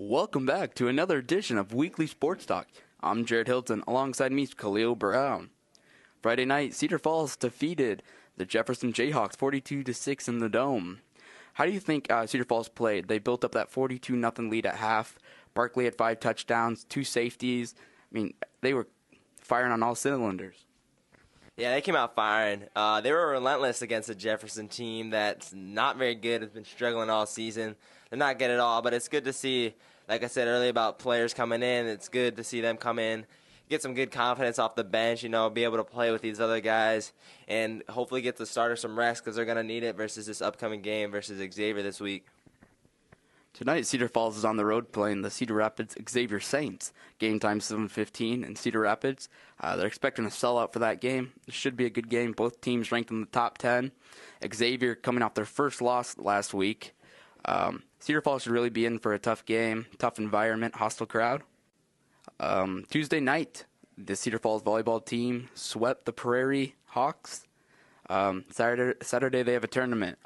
Welcome back to another edition of Weekly Sports Talk. I'm Jared Hilton. Alongside me is Kalehl Brown. Friday night, Cedar Falls defeated the Jefferson Jayhawks 42-6 in the Dome. How do you think Cedar Falls played? They built up that 42-0 lead at half. Barkley had 5 touchdowns, 2 safeties. I mean, they were firing on all cylinders. Yeah, they came out firing. They were relentless against a Jefferson team that's not very good, has been struggling all season. They're not good at all, but it's good to see, like I said earlier about players coming in, it's good to see them come in, get some good confidence off the bench, be able to play with these other guys, and hopefully get the starters some rest because they're going to need it versus this upcoming game versus Xavier this week. Tonight, Cedar Falls is on the road playing the Cedar Rapids Xavier Saints. Game time 7:15 in Cedar Rapids. They're expecting a sellout for that game. It should be a good game. Both teams ranked in the top 10. Xavier coming off their first loss last week. Cedar Falls should really be in for a tough game, tough environment, hostile crowd. Tuesday night, the Cedar Falls volleyball team swept the Prairie Hawks. Saturday they have a tournament.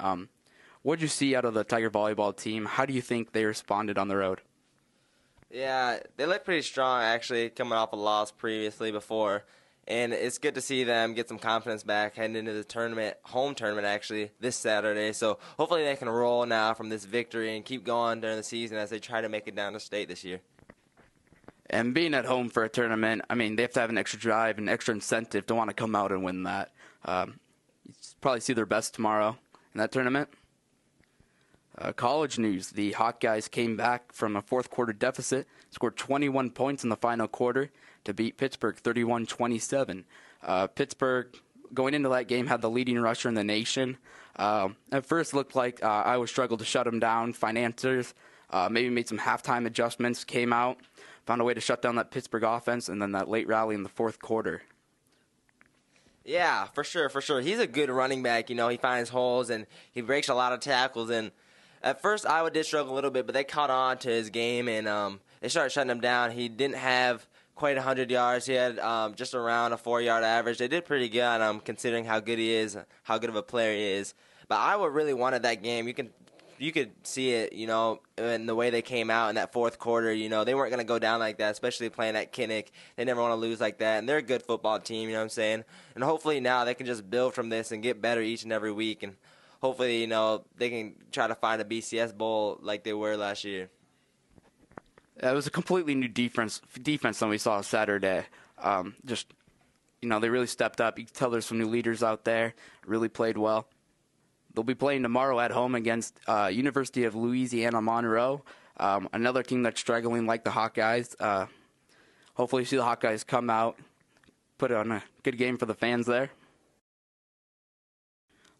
What did you see out of the Tiger volleyball team? How do you think they responded on the road? Yeah, they looked pretty strong, actually, coming off a loss previously before. And it's good to see them get some confidence back heading into the tournament, home tournament, actually, this Saturday. So hopefully they can roll now from this victory and keep going during the season as they try to make it down to state this year. And being at home for a tournament, I mean, they have to have an extra drive and extra incentive to want to come out and win that. You probably see their best tomorrow in that tournament. College news, the Hawkeyes came back from a fourth quarter deficit, scored 21 points in the final quarter to beat Pittsburgh 31-27. Pittsburgh, going into that game, had the leading rusher in the nation. At first looked like Iowa struggled to shut them down. Financiers maybe made some halftime adjustments, came out, found a way to shut down that Pittsburgh offense, and then that late rally in the fourth quarter. Yeah, for sure. He's a good running back. He finds holes and he breaks a lot of tackles. And at first, Iowa did struggle a little bit, but they caught on to his game and they started shutting him down. He didn't have quite 100 yards. He had just around a 4-yard average. They did pretty good considering how good he is, how good of a player he is. But Iowa really wanted that game. You could see it, in the way they came out in that fourth quarter. They weren't going to go down like that, especially playing at Kinnick. They never want to lose like that, and they're a good football team, you know what I'm saying? And hopefully now they can just build from this and get better each and every week, and hopefully, they can try to find a BCS bowl like they were last year. It was a completely new defense than we saw Saturday. They really stepped up. You can tell there's some new leaders out there, really played well. They'll be playing tomorrow at home against University of Louisiana Monroe, another team that's struggling like the Hawkeyes. Hopefully you see the Hawkeyes come out, put on a good game for the fans there.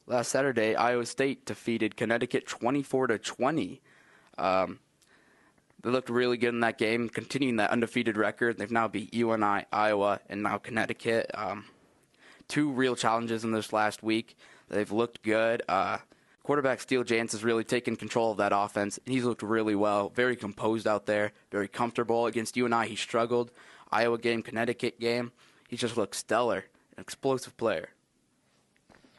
Last Saturday, Iowa State defeated Connecticut 24-20. They looked really good in that game, continuing that undefeated record. They've now beat UNI, Iowa, and now Connecticut. 2 real challenges in this last week. They've looked good. Quarterback Steele Jantz has really taken control of that offense. He's looked really well, very composed out there, very comfortable. Against UNI, he struggled. Iowa game, Connecticut game, he just looked stellar, an explosive player.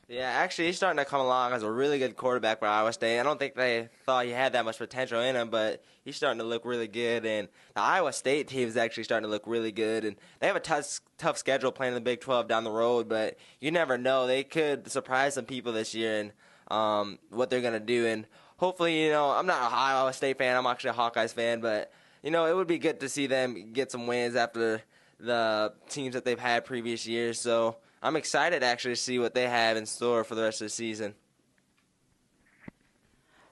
Yeah, actually, he's starting to come along as a really good quarterback for Iowa State. I don't think they thought he had that much potential in him, but he's starting to look really good. And the Iowa State team is actually starting to look really good. And they have a tough schedule playing in the Big 12 down the road, but you never know. They could surprise some people this year and what they're going to do. And hopefully, I'm not an Iowa State fan. I'm actually a Hawkeyes fan, but, it would be good to see them get some wins after the teams that they've had previous years. So I'm excited actually to see what they have in store for the rest of the season.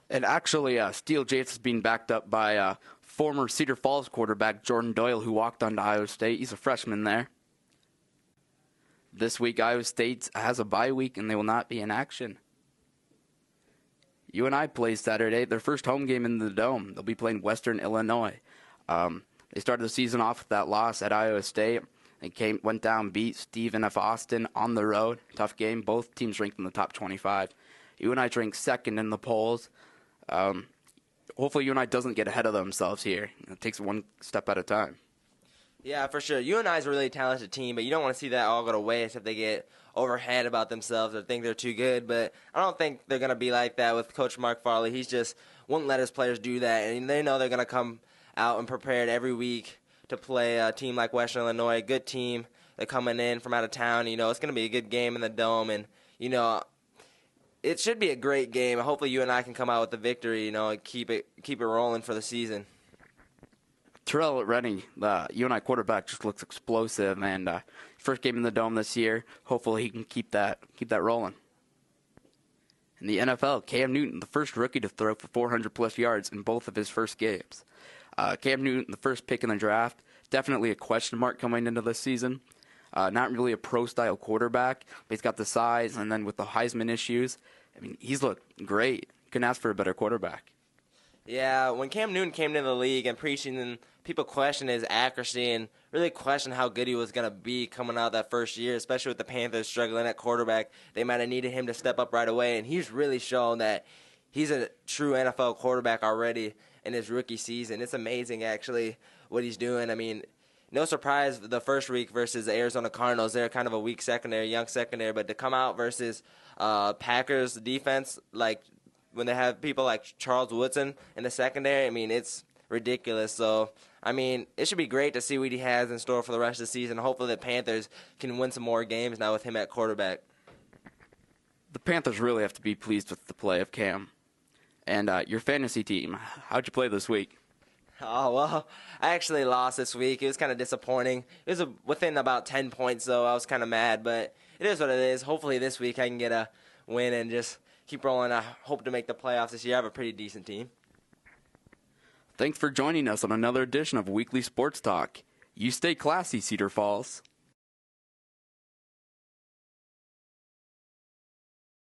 And actually, Steele Jantz is being backed up by former Cedar Falls quarterback Jordan Doyle, who walked on to Iowa State. He's a freshman there. This week, Iowa State has a bye week, and they will not be in action. UNI plays Saturday, their first home game in the Dome. They'll be playing Western Illinois. They started the season off with that loss at Iowa State. They went down, beat Stephen F. Austin on the road. Tough game. Both teams ranked in the top 25. UNI ranked second in the polls. Hopefully UNI doesn't get ahead of themselves here. It takes one step at a time. Yeah, for sure. UNI is a really talented team, but you don't want to see that all go to waste if they get overhead about themselves or think they're too good. But I don't think they're going to be like that with Coach Mark Farley. He's just wouldn't let his players do that, and they know they're going to come out and prepared every week to play a team like Western Illinois, a good team. They're coming in from out of town. It's going to be a good game in the Dome, and it should be a great game. Hopefully, you and I can come out with the victory. And keep it rolling for the season. Terrell Rennie, the UNI quarterback, just looks explosive, and first game in the Dome this year. Hopefully, he can keep that rolling. In the NFL, Cam Newton, the first rookie to throw for 400-plus yards in both of his first games. Cam Newton, the first pick in the draft, definitely a question mark coming into this season. Not really a pro-style quarterback, but he's got the size, and then with the Heisman issues, he's looked great. Couldn't ask for a better quarterback. Yeah, when Cam Newton came into the league and preaching, people questioned his accuracy and really questioned how good he was going to be coming out that first year, especially with the Panthers struggling at quarterback. They might have needed him to step up right away, and he's really shown that he's a true NFL quarterback already in his rookie season. It's amazing, actually, what he's doing. No surprise the first week versus the Arizona Cardinals. They're kind of a weak secondary, young secondary, but to come out versus Packers defense, like when they have people like Charles Woodson in the secondary, it's ridiculous. So, it should be great to see what he has in store for the rest of the season. Hopefully the Panthers can win some more games now with him at quarterback. The Panthers really have to be pleased with the play of Cam. And your fantasy team, how'd you play this week? Oh, well, I actually lost this week. It was kind of disappointing. It was within about 10 points, so I was kind of mad, but it is what it is. Hopefully this week I can get a win and just keep rolling. I hope to make the playoffs this year. I have a pretty decent team. Thanks for joining us on another edition of Weekly Sports Talk. You stay classy, Cedar Falls.